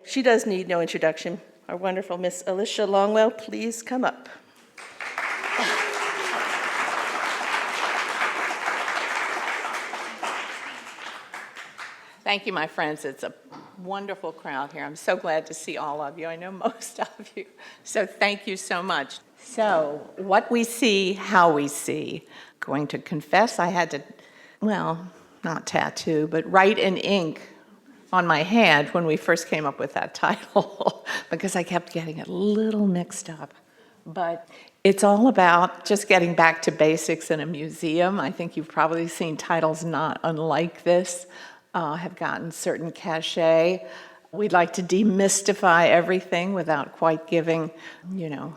She does need no introduction. Our wonderful Miss Alicia Longwell, please come up. Thank you, my friends. It's a wonderful crowd here. I'm so glad to see all of you. I know most of you. So thank you so much. So what we see, how we see. Going to confess, I had to, well, not tattoo, but write in ink on my hand when we first came up with that title because I kept getting it a little mixed up. But it's all about just getting back to basics in a museum. I think you've probably seen titles not unlike this have gotten certain cachet. We'd like to demystify everything without quite giving,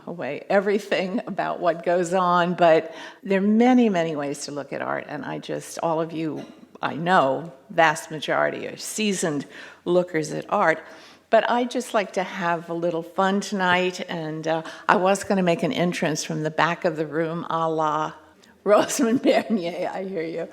away everything about what goes on. But there are many, many ways to look at art, and all of you, I know, vast majority are seasoned lookers at art. But I'd just like to have a little fun tonight, and I was going to make an entrance from the back of the room, a la Rosamund Bernier, I hear you.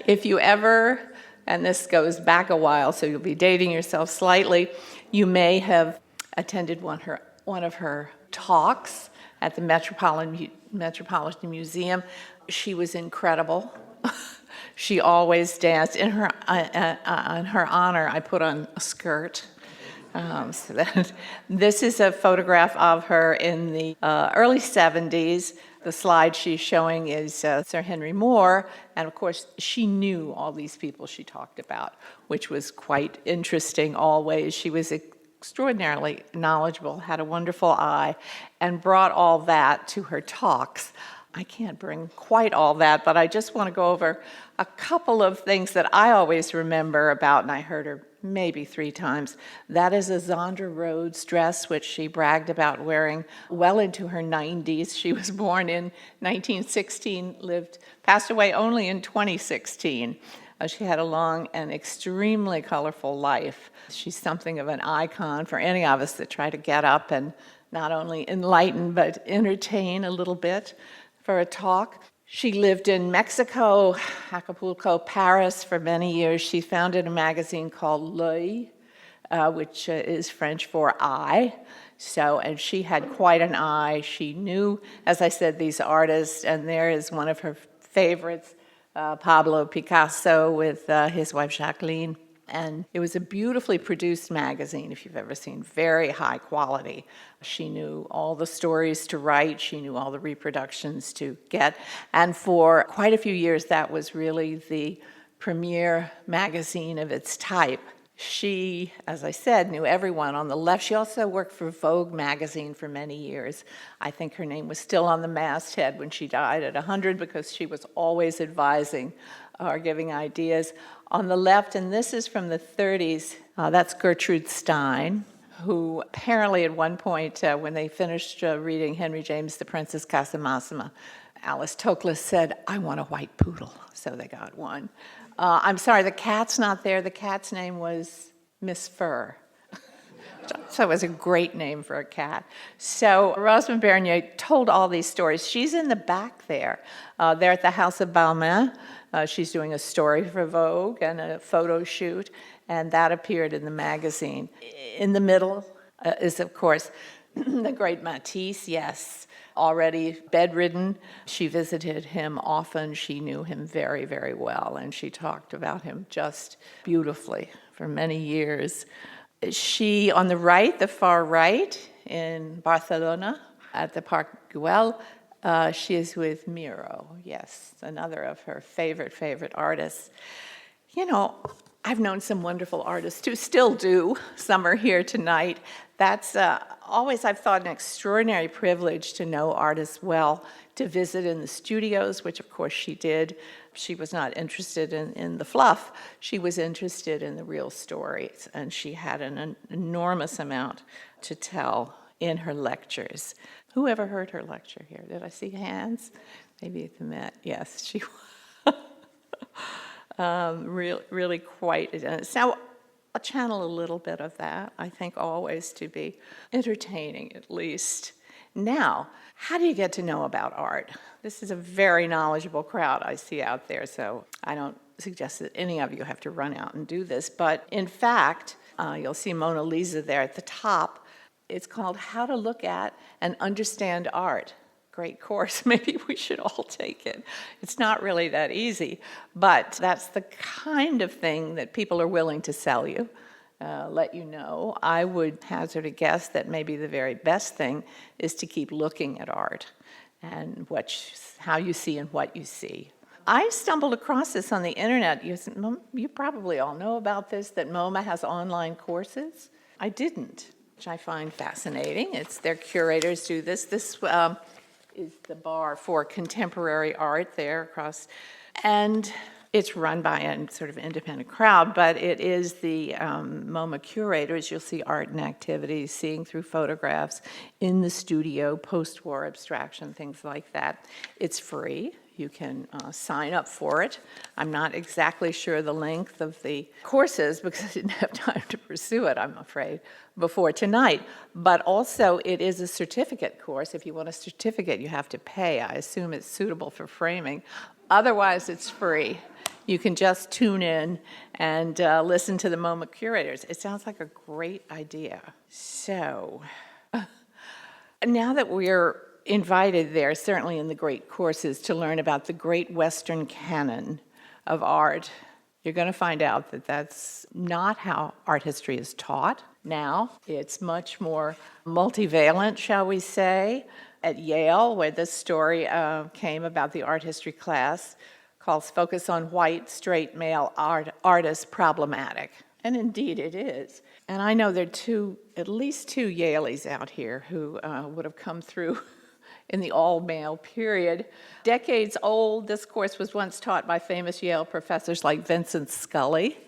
If you ever, and this goes back a while, so you'll be dating yourself slightly, you may have attended one of her talks at the Metropolitan Museum. She was incredible. She always danced. In her honor, I put on a skirt. This is a photograph of her in the early 70s. The slide she's showing is Sir Henry Moore, and of course she knew all these people she talked about, which was quite interesting always. She was extraordinarily knowledgeable, had a wonderful eye, and brought all that to her talks. I can't bring quite all that, but I just want to go over a couple of things that I always remember about, and I heard her maybe 3 times. That is a Zandra Rhodes dress, which she bragged about wearing well into her 90s. She was born in 1916, passed away only in 2016. She had a long and extremely colorful life. She's something of an icon for any of us that try to get up and not only enlighten, but entertain a little bit for a talk. She lived in Mexico, Acapulco, Paris for many years. She founded a magazine called L'Œil, which is French for eye. And she had quite an eye. She knew, as I said, these artists, and there is one of her favorites, Pablo Picasso with his wife Jacqueline. And it was a beautifully produced magazine, if you've ever seen, very high quality. She knew all the stories to write, she knew all the reproductions to get, and for quite a few years that was really the premier magazine of its type. She, as I said, knew everyone on the left. She also worked for Vogue magazine for many years. I think her name was still on the masthead when she died at 100 because she was always advising or giving ideas. On the left, and this is from the 30s, that's Gertrude Stein, who apparently at one point, when they finished reading Henry James, The Princess Casamassima, Alice Toklas said, "I want a white poodle." So they got one. I'm sorry, the cat's not there. The cat's name was Miss Fur. So it was a great name for a cat. So Rosamund Bernier told all these stories. She's in the back there. They're at the House of Balmain. She's doing a story for Vogue and a photo shoot, and that appeared in the magazine. In the middle is, of course, the great Matisse, yes, already bedridden. She visited him often. She knew him very, very well, and she talked about him just beautifully for many years. She, on the right, the far right, in Barcelona, at the Parc Güell, she is with Miro, yes, another of her favorite artists. I've known some wonderful artists who still do. Some are here tonight. That's always, I've thought, an extraordinary privilege to know artists well, to visit in the studios, which of course she did. She was not interested in the fluff. She was interested in the real stories, and she had an enormous amount to tell in her lectures. Who ever heard her lecture here? Did I see hands? Maybe at the Met. Yes, she really quite. So I'll channel a little bit of that, I think, always to be entertaining, at least. Now, how do you get to know about art? This is a very knowledgeable crowd I see out there, so I don't suggest that any of you have to run out and do this, but in fact, you'll see Mona Lisa there at the top. It's called How to Look at and Understand Art. Great course. Maybe we should all take it. It's not really that easy, but that's the kind of thing that people are willing to sell you, let you know. I would hazard a guess that maybe the very best thing is to keep looking at art and how you see and what you see. I stumbled across this on the internet. You probably all know about this, that MoMA has online courses. I didn't, which I find fascinating. It's their curators do this. This is the bar for contemporary art there across, and it's run by a sort of independent crowd, but it is the MoMA curators. You'll see art and activities, seeing through photographs in the studio, post-war abstraction, things like that. It's free. You can sign up for it. I'm not exactly sure the length of the courses because I didn't have time to pursue it, I'm afraid, before tonight. But also, it is a certificate course. If you want a certificate, you have to pay. I assume it's suitable for framing. Otherwise, it's free. You can just tune in and listen to the MoMA curators. It sounds like a great idea. So, now that we're invited there, certainly in the great courses, to learn about the great Western canon of art, you're going to find out that that's not how art history is taught now. It's much more multivalent, shall we say. At Yale, where this story came about the art history class, calls Focus on White, Straight Male Artists Problematic. And indeed it is. And I know there are at least two Yaleys out here who would have come through in the all-male period. Decades old, this course was once taught by famous Yale professors like Vincent Scully.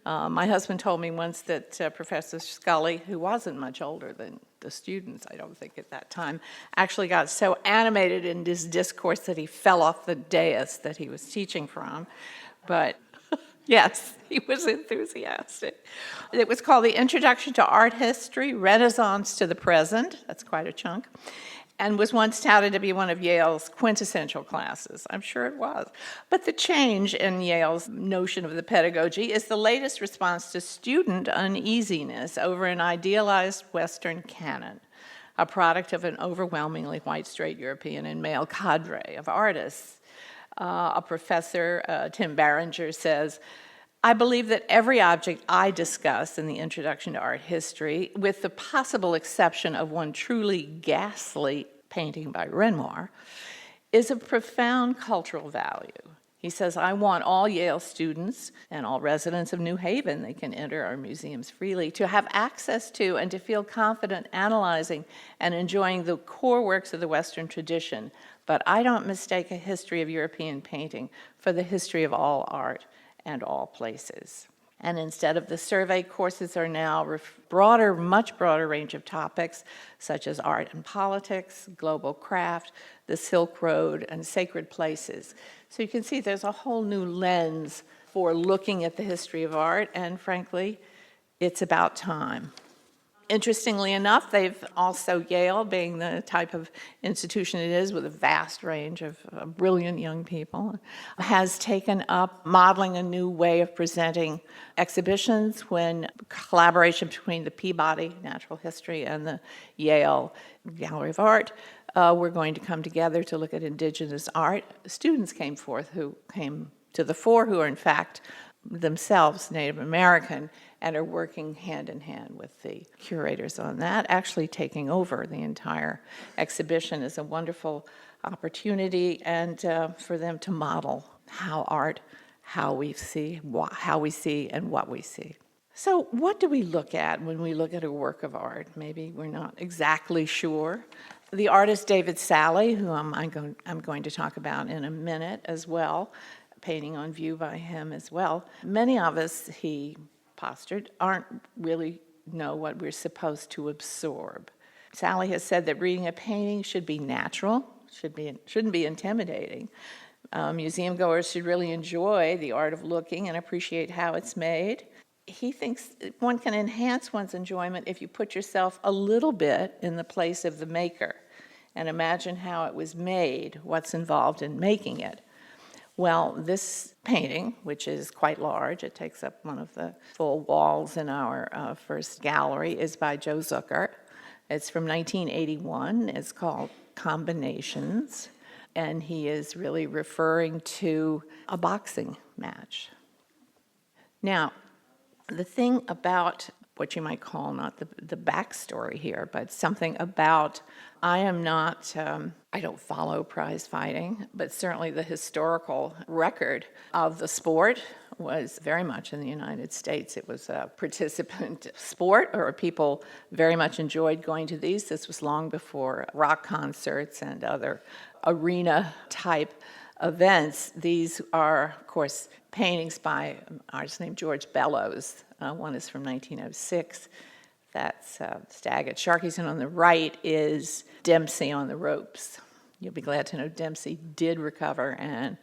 My husband told me once that Professor Scully, who wasn't much older than the students, I don't think at that time, actually got so animated in his discourse that he fell off the dais that he was teaching from. But yes, he was enthusiastic. It was called The Introduction to Art History, Renaissance to the Present. That's quite a chunk. And was once touted to be one of Yale's quintessential classes. I'm sure it was. But the change in Yale's notion of the pedagogy is the latest response to student uneasiness over an idealized Western canon, a product of an overwhelmingly white, straight European and male cadre of artists. A professor, Tim Barringer, says, I believe that every object I discuss in the Introduction to Art History, with the possible exception of one truly ghastly painting by Renoir, is of profound cultural value. He says, I want all Yale students and all residents of New Haven, they can enter our museums freely, to have access to and to feel confident analyzing and enjoying the core works of the Western tradition. But I don't mistake a history of European painting for the history of all art and all places. And instead of the survey, courses are now much broader range of topics, such as art and politics, global craft, the Silk Road, and sacred places. So you can see there's a whole new lens for looking at the history of art, and frankly, it's about time. Interestingly enough, they've also, Yale, being the type of institution it is with a vast range of brilliant young people, has taken up modeling a new way of presenting exhibitions when collaboration between the Peabody Natural History and the Yale Gallery of Art were going to come together to look at indigenous art. Students came to the fore who are in fact themselves Native American and are working hand in hand with the curators on that. Actually taking over the entire exhibition is a wonderful opportunity, and for them to model how we see, and what we see. So what do we look at when we look at a work of art? Maybe we're not exactly sure. The artist David Sally, who I'm going to talk about in a minute as well, painting on view by him as well. Many of us, he postured, aren't really know what we're supposed to absorb. Sally has said that reading a painting should be natural, shouldn't be intimidating. Museum goers should really enjoy the art of looking and appreciate how it's made. He thinks one can enhance one's enjoyment if you put yourself a little bit in the place of the maker and imagine how it was made, what's involved in making it. Well, this painting, which is quite large, it takes up one of the full walls in our first gallery, is by Joe Zucker. It's from 1981. It's called Combinations, and he is really referring to a boxing match. Now, the thing about what you might call not the backstory here, but something about, I am not, I don't follow prize fighting, but certainly the historical record of the sport was very much in the United States. It was a participant sport, or people very much enjoyed going to these. This was long before rock concerts and other arena-type events. These are, of course, paintings by an artist named George Bellows. One is from 1906. That's Stag at Sharkey's, and on the right is Dempsey on the ropes. You'll be glad to know Dempsey did recover and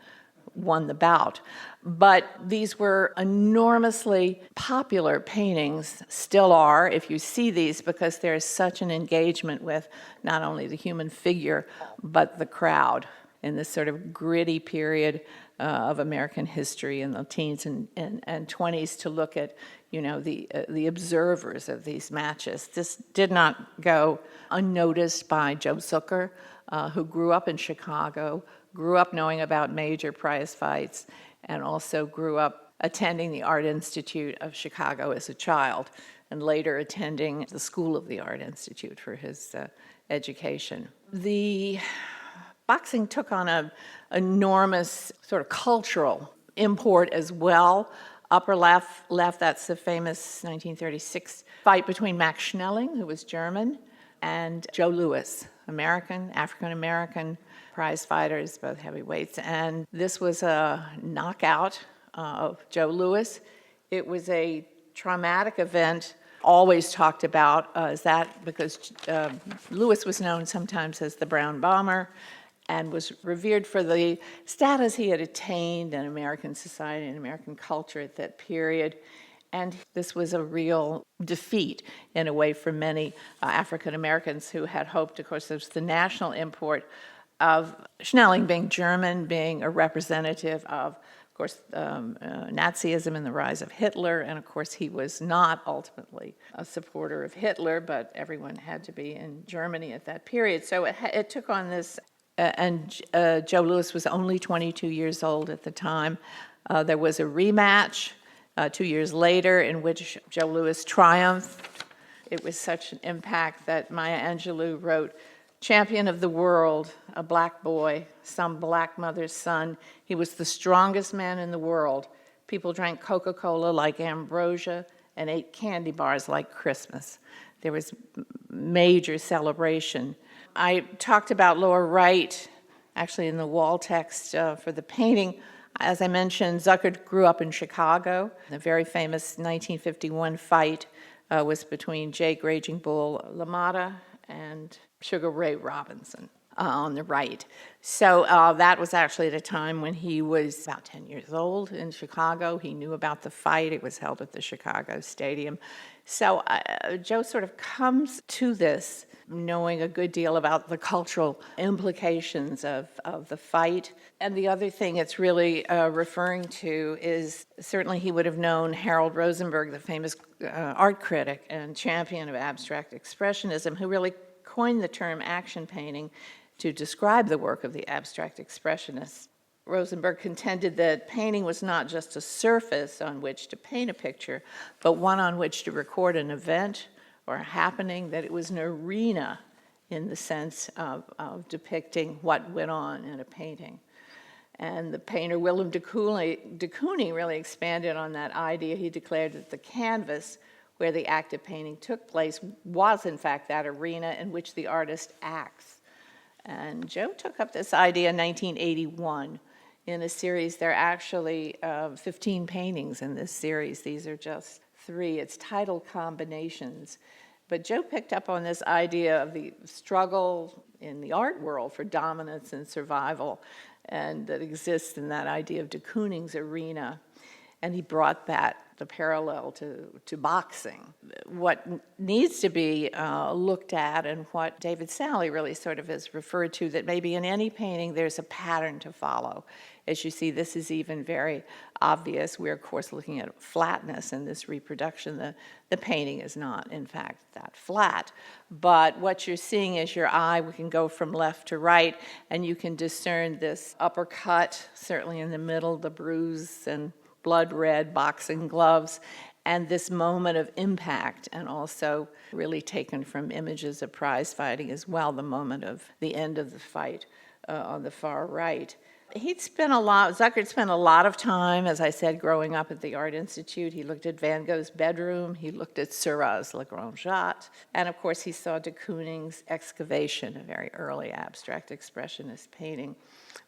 won the bout. But these were enormously popular paintings, still are, if you see these, because there's such an engagement with not only the human figure, but the crowd in this sort of gritty period of American history in the teens and 20s to look at, the observers of these matches. This did not go unnoticed by Joe Zucker, who grew up in Chicago, grew up knowing about major prize fights, and also grew up attending the Art Institute of Chicago as a child, and later attending the School of the Art Institute for his education. The boxing took on an enormous sort of cultural import as well. Upper left, that's the famous 1936 fight between Max Schnelling, who was German, and Joe Louis, African-American prize fighters, both heavyweights. And this was a knockout of Joe Louis. It was a traumatic event, always talked about as that because Louis was known sometimes as the Brown Bomber, and was revered for the status he had attained in American society and American culture at that period. And this was a real defeat, in a way, for many African Americans who had hoped. Of course, there was the national import of Schnelling being German, being a representative of course, Nazism and the rise of Hitler. And of course, he was not ultimately a supporter of Hitler, but everyone had to be in Germany at that period. So it took on this. And Joe Louis was only 22 years old at the time. There was a rematch 2 years later in which Joe Louis triumphed. It was such an impact that Maya Angelou wrote, "Champion of the world, a black boy, some black mother's son. He was the strongest man in the world. People drank Coca-Cola like ambrosia and ate candy bars like Christmas." There was major celebration. I talked about lower right, actually in the wall text for the painting. As I mentioned, Zucker grew up in Chicago. The very famous 1951 fight was between Jake Raging Bull LaMotta and Sugar Ray Robinson on the right. So that was actually at a time when he was about 10 years old in Chicago. He knew about the fight. It was held at the Chicago Stadium. So Joe sort of comes to this knowing a good deal about the cultural implications of the fight. And the other thing it's really referring to is certainly he would have known Harold Rosenberg, the famous art critic and champion of abstract expressionism, who really coined the term action painting to describe the work of the abstract expressionists. Rosenberg contended that painting was not just a surface on which to paint a picture, but one on which to record an event or a happening, that it was an arena in the sense of depicting what went on in a painting. And the painter Willem de Kooning really expanded on that idea. He declared that the canvas where the act of painting took place was in fact that arena in which the artist acts. And Joe took up this idea in 1981 in a series. There are actually 15 paintings in this series. These are just 3. It's titled Combinations. But Joe picked up on this idea of the struggle in the art world for dominance and survival, and that exists in that idea of de Kooning's arena. And he brought that, the parallel to boxing. What needs to be looked at, and what David Sally really sort of has referred to, that maybe in any painting there's a pattern to follow. As you see, this is even very obvious. We're, of course, looking at flatness in this reproduction. The painting is not, in fact, that flat. But what you're seeing is your eye, we can go from left to right, and you can discern this uppercut, certainly in the middle, the bruise and blood red boxing gloves, and this moment of impact, and also really taken from images of prize fighting as well, the moment of the end of the fight on the far right. Zuckert spent a lot of time, as I said, growing up at the Art Institute. He looked at Van Gogh's bedroom, he looked at Seurat's Le Grand Jatte, and of course he saw de Kooning's Excavation, a very early abstract expressionist painting.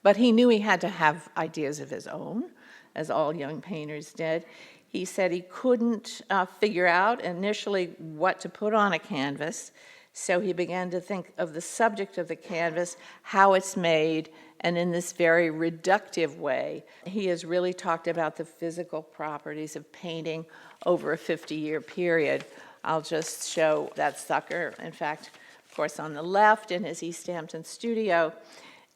But he knew he had to have ideas of his own, as all young painters did. He said he couldn't figure out initially what to put on a canvas, so he began to think of the subject of the canvas, how it's made, and in this very reductive way, he has really talked about the physical properties of painting over a 50-year period. I'll just show that Zucker, in fact, of course, on the left in his East Hampton studio,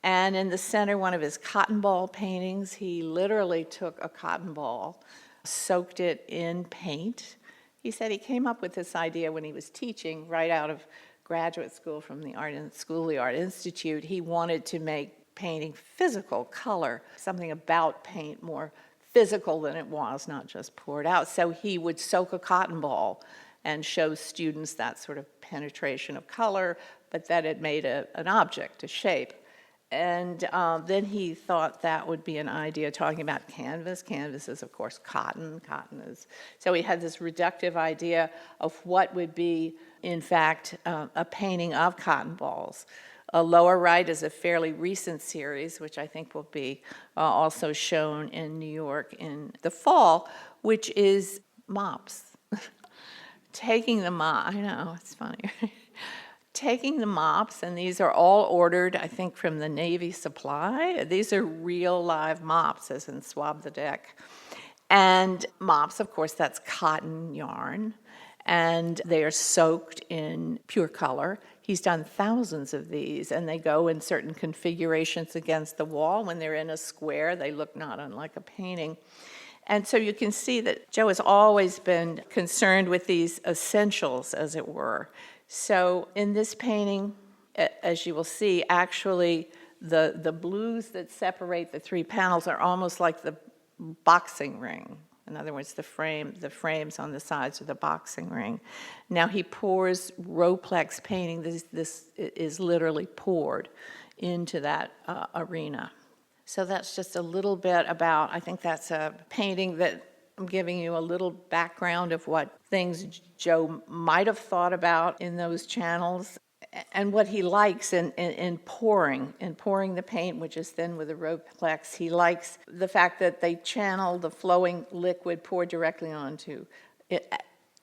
and in the center, one of his cotton ball paintings. He literally took a cotton ball, soaked it in paint. He said he came up with this idea when he was teaching right out of graduate school from the Art Institute. He wanted to make painting physical, color, something about paint more physical than it was, not just poured out. So he would soak a cotton ball and show students that sort of penetration of color, but that it made an object, a shape. And then he thought that would be an idea, talking about canvas. Canvas is, of course, cotton. So he had this reductive idea of what would be, in fact, a painting of cotton balls. Lower right is a fairly recent series, which I think will be also shown in New York in the fall, which is mops. Taking the mop, I know, it's funny. Taking the mops, and these are all ordered, I think, from the Navy Supply. These are real live mops, as in Swab the Deck. And mops, of course, that's cotton yarn, and they are soaked in pure color. He's done thousands of these, and they go in certain configurations against the wall. When they're in a square, they look not unlike a painting. And so you can see that Joe has always been concerned with these essentials, as it were. So in this painting, as you will see, actually the blues that separate the three panels are almost like the boxing ring. In other words, the frames on the sides of the boxing ring. Now he pours Roplex painting. This is literally poured into that arena. So that's just a little bit about, I think that's a painting that I'm giving you a little background of what things Joe might have thought about in those channels and what he likes in pouring the paint, which is thin with a Roplex. He likes the fact that they channel the flowing liquid poured directly onto it,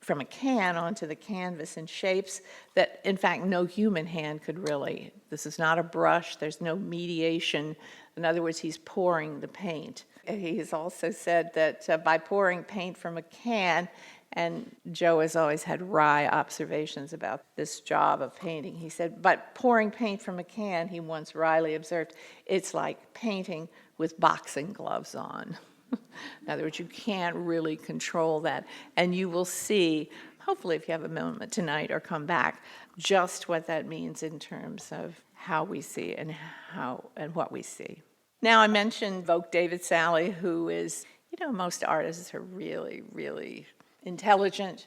from a can onto the canvas in shapes that, in fact, no human hand could really. This is not a brush. There's no mediation. In other words, he's pouring the paint. He has also said that by pouring paint from a can, and Joe has always had wry observations about this job of painting. He said, but pouring paint from a can, he once wryly observed, it's like painting with boxing gloves on. In other words, you can't really control that. And you will see, hopefully if you have a moment tonight or come back, just what that means in terms of how we see and what we see. Now I mentioned Vogt David Sally, who is, most artists are really, really intelligent,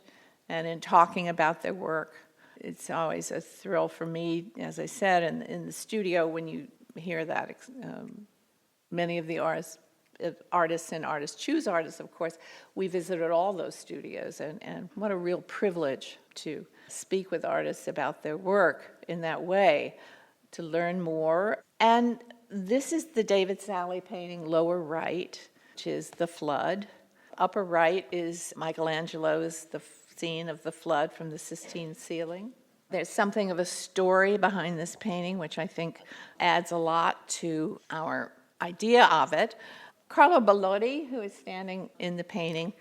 and in talking about their work, it's always a thrill for me, as I said, in the studio when you hear that. Many of the artists and artists choose artists, of course. We visited all those studios, and what a real privilege to speak with artists about their work in that way, to learn more. And this is the David Sally painting, lower right, which is the flood. Upper right is Michelangelo's The Scene of the Flood from the Sistine ceiling. There's something of a story behind this painting, which I think adds a lot to our idea of it. Carlo Bellotti, who is standing in the painting,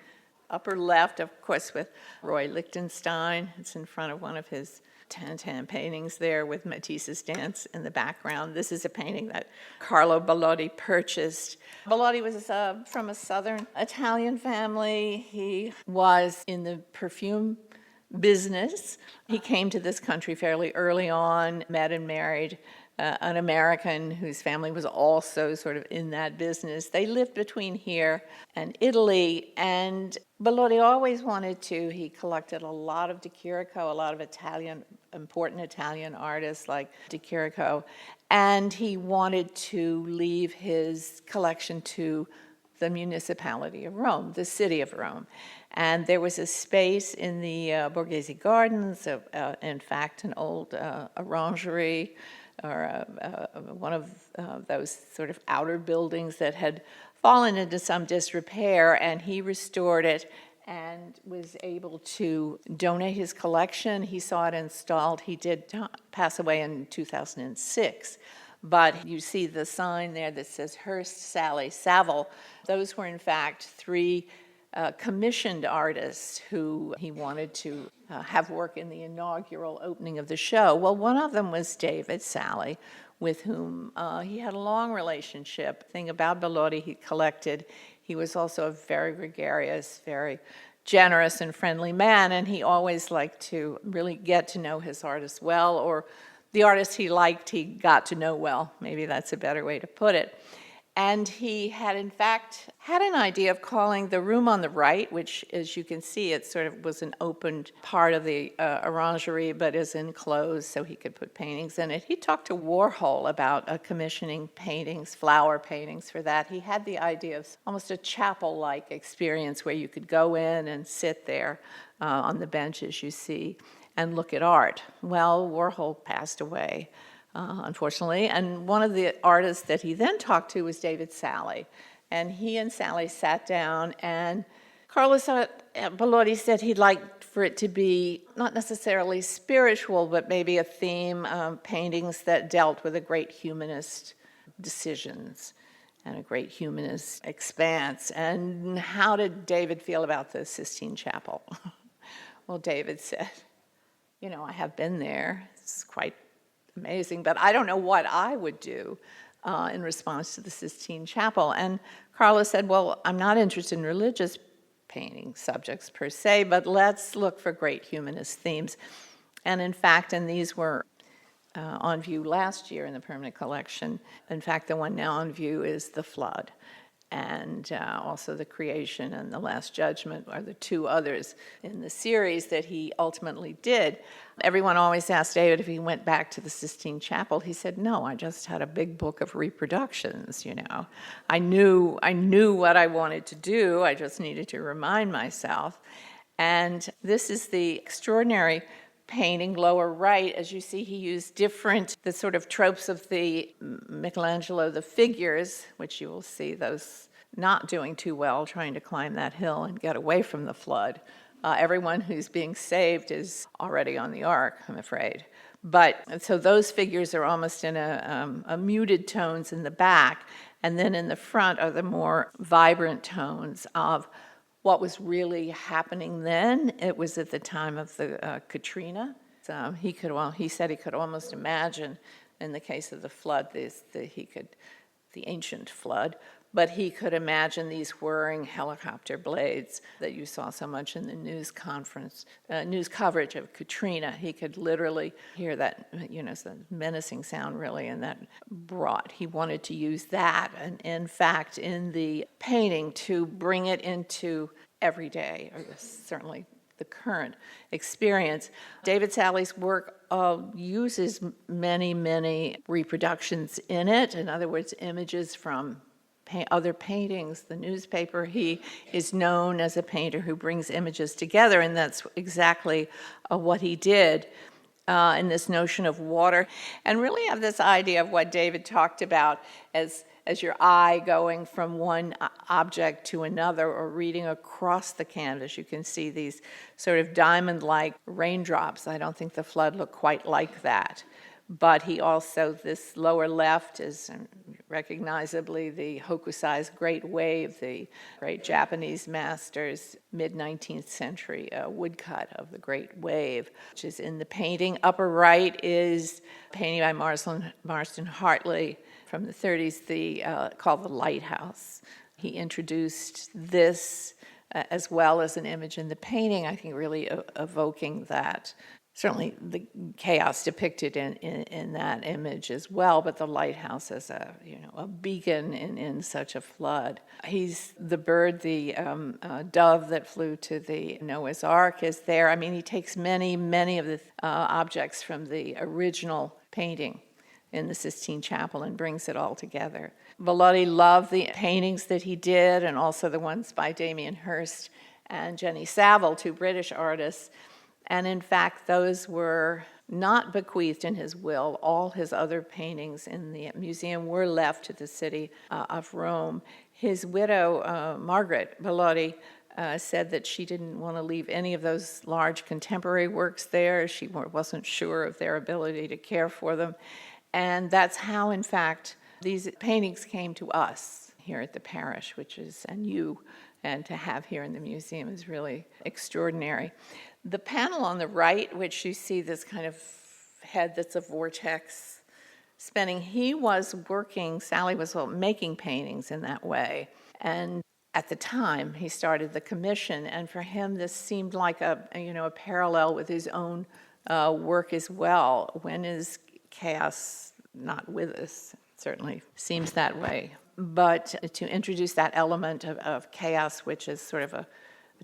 upper left, of course, with Roy Lichtenstein. It's in front of one of his Tintin paintings there with Matisse's dance in the background. This is a painting that Carlo Bellotti purchased. Bellotti was from a southern Italian family. He was in the perfume business. He came to this country fairly early on, met and married an American whose family was also sort of in that business. They lived between here and Italy, and Bellotti always wanted to. He collected a lot of De Chirico, a lot of important Italian artists like De Chirico, and he wanted to leave his collection to the municipality of Rome, the city of Rome. And there was a space in the Borghese Gardens, in fact, an old orangery, or one of those sort of outer buildings that had fallen into some disrepair, and he restored it and was able to donate his collection. He saw it installed. He did pass away in 2006. But you see the sign there that says Hearst, Sally, Saville. Those were, in fact, three commissioned artists who he wanted to have work in the inaugural opening of the show. Well, one of them was David Sally, with whom he had a long relationship. The thing about Bellotti, he was also a very gregarious, very generous and friendly man, and he always liked to really get to know his artists well, or the artists he liked, he got to know well. Maybe that's a better way to put it. And he had, in fact, had an idea of calling the room on the right, which, as you can see, it sort of was an opened part of the orangery, but is enclosed, so he could put paintings in it. He talked to Warhol about commissioning paintings, flower paintings for that. He had the idea of almost a chapel-like experience where you could go in and sit there on the benches you see and look at art. Well, Warhol passed away, unfortunately, and one of the artists that he then talked to was David Sally. And he and Sally sat down, and Bellotti said he'd like for it to be not necessarily spiritual, but maybe a theme, paintings that dealt with a great humanist decisions and a great humanist expanse. And how did David feel about the Sistine Chapel? Well, David said, I have been there. It's quite amazing, but I don't know what I would do in response to the Sistine Chapel. And Carlo said, well, I'm not interested in religious painting subjects per se, but let's look for great humanist themes. And in fact, and these were on view last year in the permanent collection. In fact, the one now on view is the flood. And also the Creation and the Last Judgment are the two others in the series that he ultimately did. Everyone always asked David if he went back to the Sistine Chapel. He said, no, I just had a big book of reproductions, I knew what I wanted to do. I just needed to remind myself. And this is the extraordinary painting, lower right. As you see, he used the sort of tropes of the Michelangelo, the figures, which you will see those not doing too well, trying to climb that hill and get away from the flood. Everyone who's being saved is already on the ark, I'm afraid. So those figures are almost in a muted tones in the back, and then in the front are the more vibrant tones of what was really happening then. It was at the time of the Katrina. So he said he could almost imagine, in the case of the flood, the ancient flood, but he could imagine these whirring helicopter blades that you saw so much in the news coverage of Katrina. He could literally hear that, the menacing sound really, and that he wanted to use that, and in fact, in the painting to bring it into everyday, or certainly the current experience. David Sally's work uses many reproductions in it. In other words, images from other paintings, the newspaper. He is known as a painter who brings images together, and that's exactly what he did in this notion of water. And really have this idea of what David talked about as your eye going from one object to another or reading across the canvas. You can see these sort of diamond-like raindrops. I don't think the flood looked quite like that. But he also, this lower left is recognizably the Hokusai's Great Wave, the great Japanese master's mid-19th century woodcut of the Great Wave, which is in the painting. Upper right is a painting by Marston Hartley from the 30s, called The Lighthouse. He introduced this as well as an image in the painting, I think really evoking that. Certainly the chaos depicted in that image as well, but the lighthouse as a beacon in such a flood. He's the bird, the dove that flew to the Noah's Ark is there. I mean, he takes many of the objects from the original painting in the Sistine Chapel and brings it all together. Bellotti loved the paintings that he did, and also the ones by Damien Hirst and Jenny Saville, two British artists. And in fact, those were not bequeathed in his will. All his other paintings in the museum were left to the city of Rome. His widow, Margaret Bellotti, said that she didn't want to leave any of those large contemporary works there. She wasn't sure of their ability to care for them. And that's how, in fact, these paintings came to us here at the Parrish, and to have here in the museum is really extraordinary. The panel on the right, which you see this kind of head that's a vortex spinning, Sally was making paintings in that way. And at the time, he started the commission, and for him, this seemed like a parallel with his own work as well. When is chaos not with us? It certainly seems that way. But to introduce that element of chaos, which is sort of a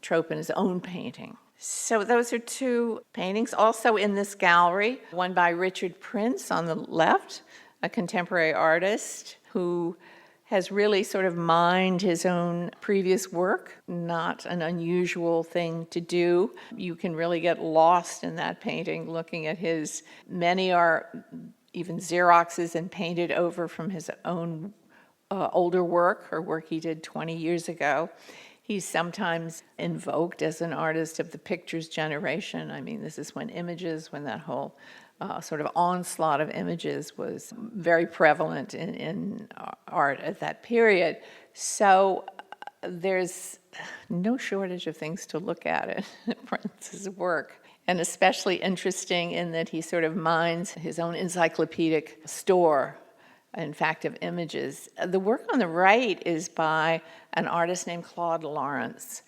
trope in his own painting. So those are two paintings. Also in this gallery, one by Richard Prince on the left, a contemporary artist who has really sort of mined his own previous work, not an unusual thing to do. You can really get lost in that painting looking at his. Many are even Xeroxes and painted over from his own older work, or work he did 20 years ago. He's sometimes invoked as an artist of the pictures generation. I mean, this is when that whole sort of onslaught of images was very prevalent in art at that period. So there's no shortage of things to look at in Prince's work. And especially interesting in that he sort of mines his own encyclopedic store, in fact, of images. The work on the right is by an artist named Claude Lawrence,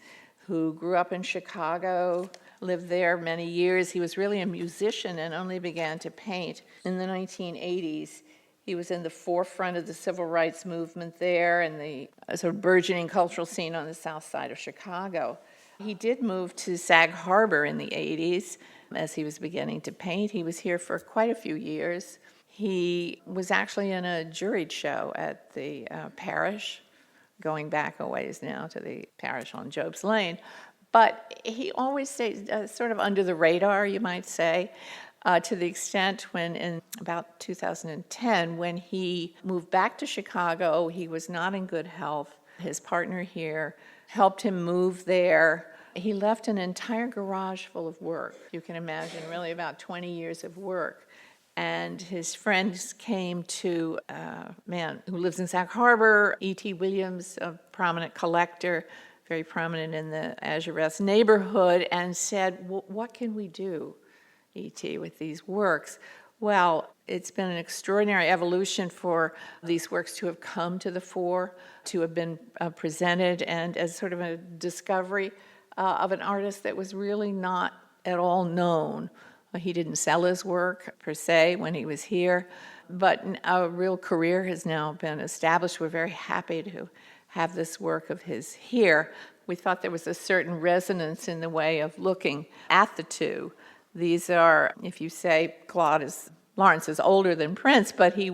who grew up in Chicago, lived there many years. He was really a musician and only began to paint in the 1980s. He was in the forefront of the civil rights movement there and the sort of burgeoning cultural scene on the south side of Chicago. He did move to Sag Harbor in the 80s as he was beginning to paint. He was here for quite a few years. He was actually in a juried show at the Parrish, going back a ways now to the Parrish on Job's Lane. But he always stayed sort of under the radar, you might say, to the extent when in about 2010, when he moved back to Chicago, he was not in good health. His partner here helped him move there. He left an entire garage full of work. You can imagine really about 20 years of work. And his friends came to a man who lives in Sag Harbor, E.T. Williams, a prominent collector, very prominent in the Azurest neighborhood, and said, what can we do, E.T., with these works? Well, it's been an extraordinary evolution for these works to have come to the fore, to have been presented, and as sort of a discovery of an artist that was really not at all known. He didn't sell his work, per se, when he was here, but a real career has now been established. We're very happy to have this work of his here. We thought there was a certain resonance in the way of looking at the two. These are, if you say Lawrence is older than Prince, but he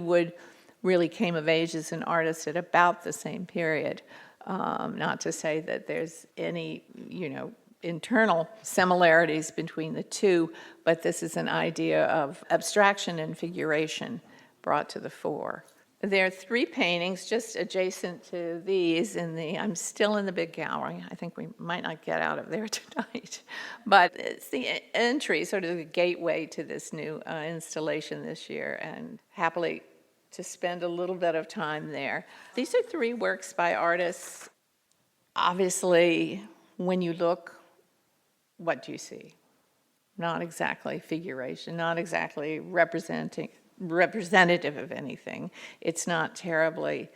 really came of age as an artist at about the same period. Not to say that there's any, internal similarities between the two, but this is an idea of abstraction and figuration brought to the fore. There are 3 paintings just adjacent to these I'm still in the big gallery. I think we might not get out of there tonight. But it's the entry, sort of the gateway to this new installation this year, and happily to spend a little bit of time there. These are 3 works by artists. Obviously, when you look, what do you see? Not exactly figuration, not exactly representative of anything. It's not terribly,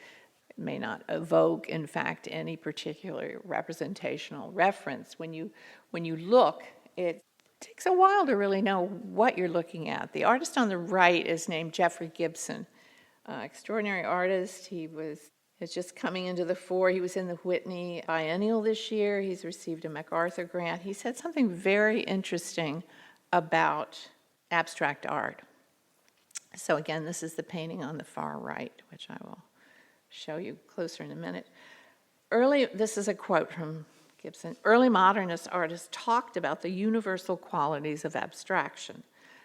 it may not evoke, in fact, any particular representational reference. When you look, it takes a while to really know what you're looking at. The artist on the right is named Geoffrey Gibson, extraordinary artist. Is just coming into the fore. He was in the Whitney Biennial this year. He's received a MacArthur grant. He said something very interesting about abstract art. So again, this is the painting on the far right, which I will show you closer in a minute. This is a quote from Gibson. Early modernist artists talked about the universal qualities of abstraction.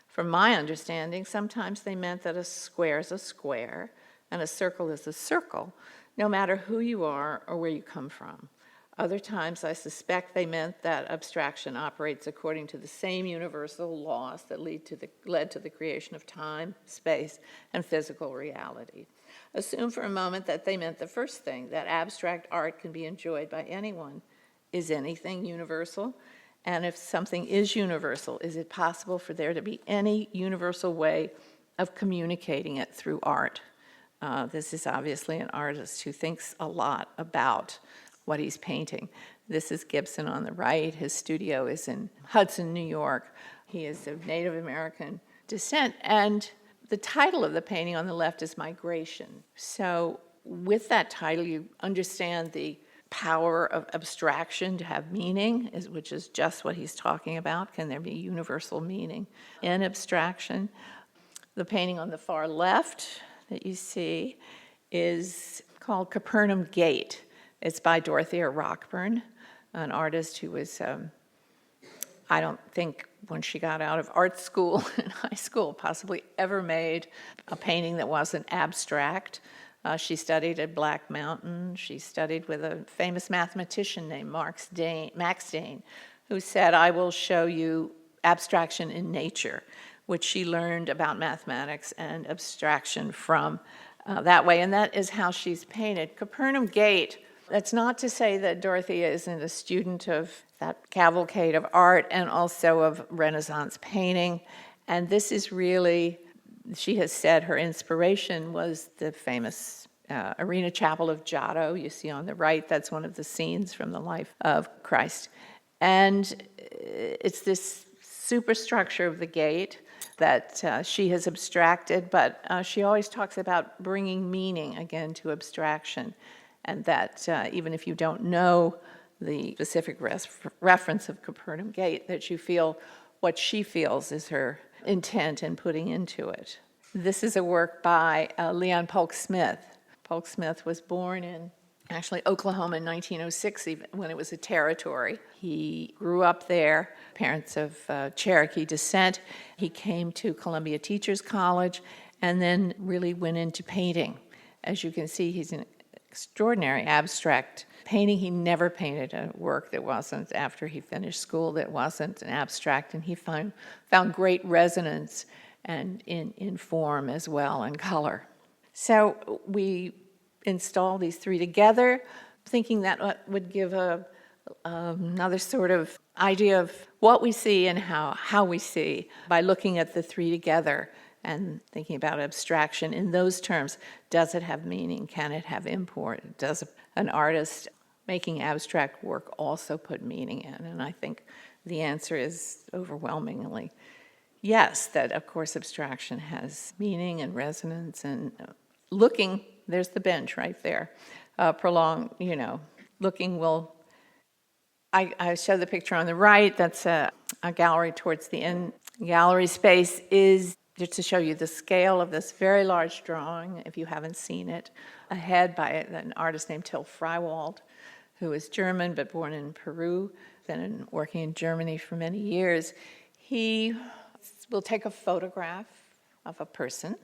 From my understanding, sometimes they meant that a square is a square and a circle is a circle, no matter who you are or where you come from. Other times, I suspect they meant that abstraction operates according to the same universal laws that led to the creation of time, space, and physical reality. Assume for a moment that they meant the first thing, that abstract art can be enjoyed by anyone. Is anything universal? And if something is universal, is it possible for there to be any universal way of communicating it through art? This is obviously an artist who thinks a lot about what he's painting. This is Gibson on the right. His studio is in Hudson, New York. He is of Native American descent, and the title of the painting on the left is Migration. So with that title, you understand the power of abstraction to have meaning, which is just what he's talking about. Can there be universal meaning in abstraction? The painting on the far left that you see is called Capernaum Gate. It's by Dorothea Rockburn, an artist who was, I don't think when she got out of art school in high school, possibly ever made a painting that wasn't abstract. She studied at Black Mountain. She studied with a famous mathematician named Max Dane, who said, I will show you abstraction in nature, which she learned about mathematics and abstraction from that way. And that is how she's painted. Capernaum Gate, that's not to say that Dorothea isn't a student of that cavalcade of art and also of Renaissance painting. And this is really, she has said her inspiration was the famous Arena Chapel of Giotto. You see on the right, that's one of the scenes from the life of Christ. And it's this superstructure of the gate that she has abstracted, but she always talks about bringing meaning, again, to abstraction. And that even if you don't know the specific reference of Capernaum Gate, that you feel what she feels is her intent in putting into it. This is a work by Leon Polk Smith. Polk Smith was born in actually Oklahoma in 1906, even when it was a territory. He grew up there, parents of Cherokee descent. He came to Columbia Teachers College and then really went into painting. As you can see, he's an extraordinary abstract painting. He never painted a work that wasn't, after he finished school, that wasn't an abstract, and he found great resonance and in form as well, and color. So we install these 3 together, thinking that would give another sort of idea of what we see and how we see by looking at the 3 together and thinking about abstraction in those terms. Does it have meaning? Can it have import? Does an artist making abstract work also put meaning in? And I think the answer is overwhelmingly yes, that of course abstraction has meaning and resonance, and looking, there's the bench right there, looking will, I show the picture on the right, that's a gallery towards the end. Gallery space is just to show you the scale of this very large drawing, if you haven't seen it, ahead by an artist named Till Freiwald, who is German but born in Peru, been working in Germany for many years. He will take a photograph of a person,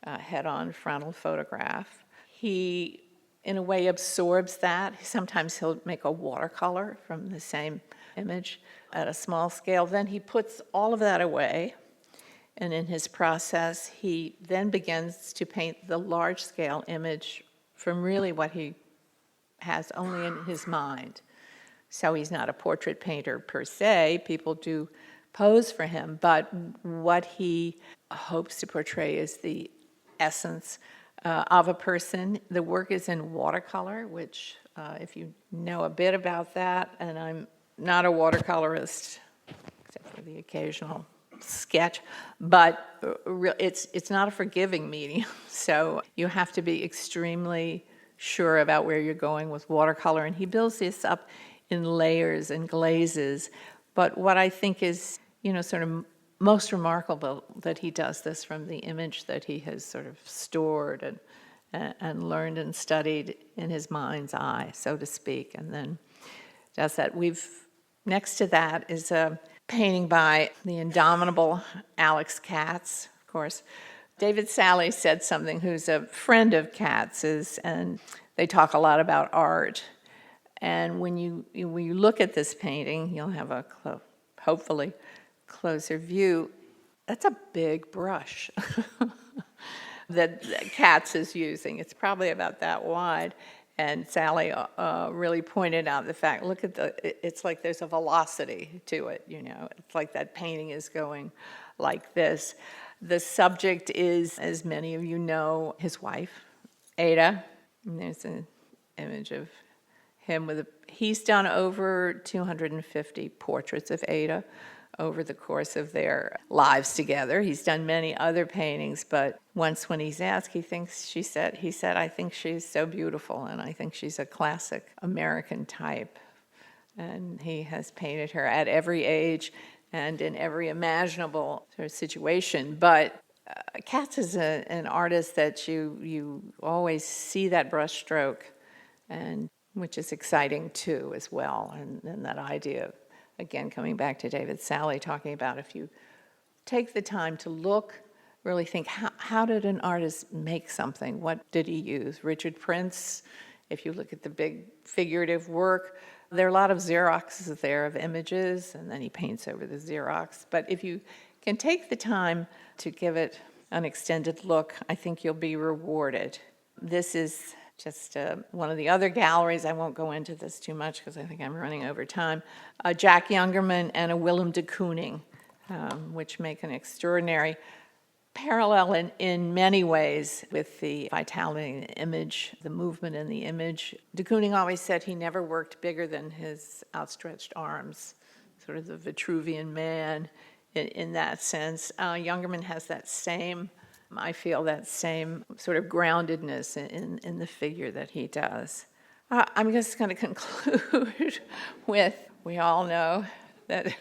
head-on frontal photograph. He, in a way, absorbs that. Sometimes he'll make a watercolor from the same image at a small scale. Then he puts all of that away, and in his process, he then begins to paint the large-scale image from really what he has only in his mind. So he's not a portrait painter per se. People do pose for him, but what he hopes to portray is the essence of a person. The work is in watercolor, which if you know a bit about that, and I'm not a watercolorist, except for the occasional sketch, but it's not a forgiving medium, so you have to be extremely sure about where you're going with watercolor, and he builds this up in layers and glazes. But what I think is, sort of most remarkable that he does this from the image that he has sort of stored and learned and studied in his mind's eye, so to speak, and then does that. Next to that is a painting by the indomitable Alex Katz, of course. David Sally said something, who's a friend of Katz's, and they talk a lot about art. And when you look at this painting, you'll have a hopefully closer view. That's a big brush that Katz is using. It's probably about that wide. And Sally really pointed out the fact, look at it's like there's a velocity to it, It's like that painting is going like this. The subject is, as many of you know, his wife, Ada. And there's an image of him he's done over 250 portraits of Ada over the course of their lives together. He's done many other paintings, but once when he's asked, he said, I think she's so beautiful, and I think she's a classic American type. And he has painted her at every age and in every imaginable sort of situation. But Katz is an artist that you always see that brush stroke, and which is exciting too as well. And that idea of, again, coming back to David Sally, talking about if you take the time to look, really think, how did an artist make something? What did he use? Richard Prince, if you look at the big figurative work, there are a lot of Xeroxes there of images, and then he paints over the Xerox. But if you can take the time to give it an extended look, I think you'll be rewarded. This is just one of the other galleries. I won't go into this too much because I think I'm running over time. Jack Youngerman and a Willem de Kooning, which make an extraordinary parallel in many ways with the vitality in the image, the movement in the image. De Kooning always said he never worked bigger than his outstretched arms, sort of the Vitruvian man in that sense. Youngerman has that same, I feel, that same sort of groundedness in the figure that he does. I'm just going to conclude with, we all know that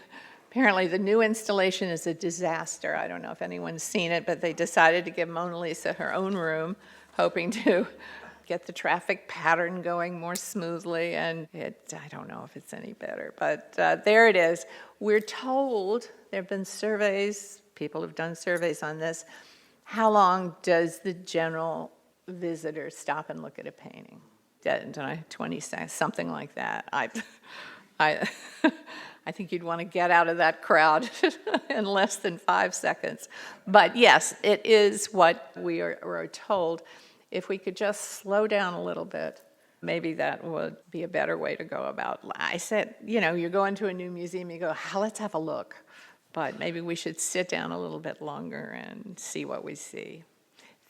apparently the new installation is a disaster. I don't know if anyone's seen it, but they decided to give Mona Lisa her own room, hoping to get the traffic pattern going more smoothly, and I don't know if it's any better, but there it is. We're told, there have been surveys, people have done surveys on this, how long does the general visitor stop and look at a painting? 20 seconds, something like that. I think you'd want to get out of that crowd in less than 5 seconds. But yes, it is what we are told. If we could just slow down a little bit, maybe that would be a better way to go about. I said, you go into a new museum, you go, let's have a look. But maybe we should sit down a little bit longer and see what we see.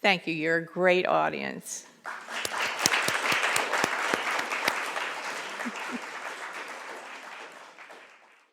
Thank you. You're a great audience.